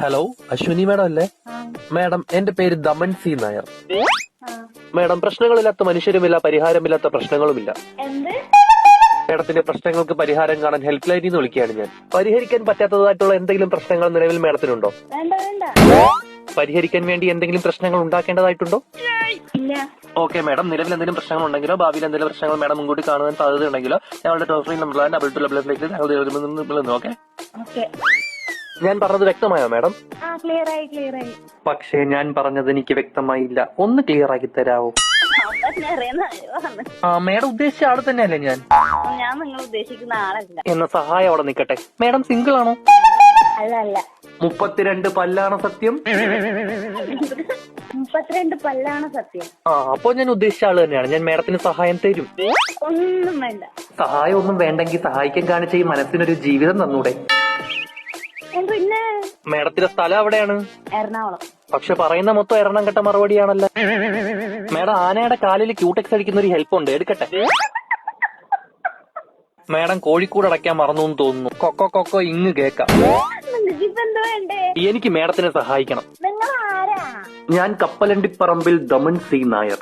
Hello, Ashwini madam അല്ലേ? Madam, എന്റെ പേര് ദമൻ സി നായർ. മാഡം, പ്രശ്നങ്ങളില്ലാത്ത മനുഷ്യരുമില്ല, പരിഹാരമില്ലാത്ത പ്രശ്നങ്ങളുമില്ല. മാഡത്തിന്റെ പ്രശ്നങ്ങൾക്ക് പരിഹാരം കാണാൻ ഹെൽപ്പ് ലൈനിൽ നിന്ന് വിളിക്കുകയാണ് ഞാൻ. പരിഹരിക്കാൻ പറ്റാത്തതായിട്ടുള്ള എന്തെങ്കിലും പ്രശ്നങ്ങൾ നിലവിൽ മാഡത്തിനുണ്ടോ? പരിഹരിക്കാൻ വേണ്ടി എന്തെങ്കിലും പ്രശ്നങ്ങൾ ഉണ്ടാക്കേണ്ടതായിട്ടുണ്ടോ? ഓക്കെ മാഡം, നിലവിൽ എന്തെങ്കിലും പ്രശ്നങ്ങൾ ഉണ്ടെങ്കിലോ ഭാവിയിൽ എന്തെങ്കിലും പ്രശ്നങ്ങൾ മാഡം മുൻകൂട്ടി കാണുവാൻ സാധ്യതയുണ്ടെങ്കിലോ ഞങ്ങളുടെ ടോൾ ഫ്രീ നമ്പർ 2288 ഓക്കെ. ഞാൻ പറഞ്ഞത് വ്യക്തമായോ മാഡം? ക്ലിയർ ആയി. പക്ഷേ ഞാൻ പറഞ്ഞത് എനിക്ക് വ്യക്തമായില്ല. ഒന്ന് ക്ലിയർ ആക്കി തരാവോ? മാഡം ഉദ്ദേശിച്ച ആള് തന്നെയല്ലേ ഞാൻ? ഞാൻ നിങ്ങൾ ഉദ്ദേശിക്കുന്ന ആളല്ല. എന്ന സഹായം അവിടെ നിൽക്കട്ടെ. മാഡം സിംഗിൾ ആണോ? അല്ല. 32 പല്ലാണ് സത്യം? 32 പല്ലാണ് സത്യം. അപ്പൊ ഞാൻ ഉദ്ദേശിച്ച ആള് തന്നെയാണ്. ഞാൻ മാഡത്തിന് സഹായം തരും. ഒന്നും വേണ്ട. സഹായം ഒന്നും വേണ്ടെങ്കിൽ സഹായിക്കാൻ കാണിച്ച ഈ മനസ്സിനൊരു ജീവിതം തന്നൂടെ? പിന്നെ മാഡത്തിന്റെ സ്ഥലം എവിടെയാണ്? എറണാകുളം. പക്ഷെ പറയുന്ന മൊത്തം എറണം കെട്ട മറുപടിയാണല്ലോ. മാഡം, ആനയുടെ കാലിൽ ക്യൂടെക്സ് അടിക്കുന്ന ഒരു ഹെൽപ്പ് ഉണ്ട്, എടുക്കട്ടെ? മാഡം കോഴിക്കോട് അടയ്ക്കാൻ മറന്നു എന്ന് തോന്നുന്നു. കൊക്കോ കൊക്കോ ഇങ്ങ് കേക്കാം. എനിക്ക് മാഡത്തിനെ സഹായിക്കണം. നിങ്ങൾ ആരാ? ഞാൻ കപ്പലണ്ടിപ്പറമ്പിൽ ദമൻ സി നായർ.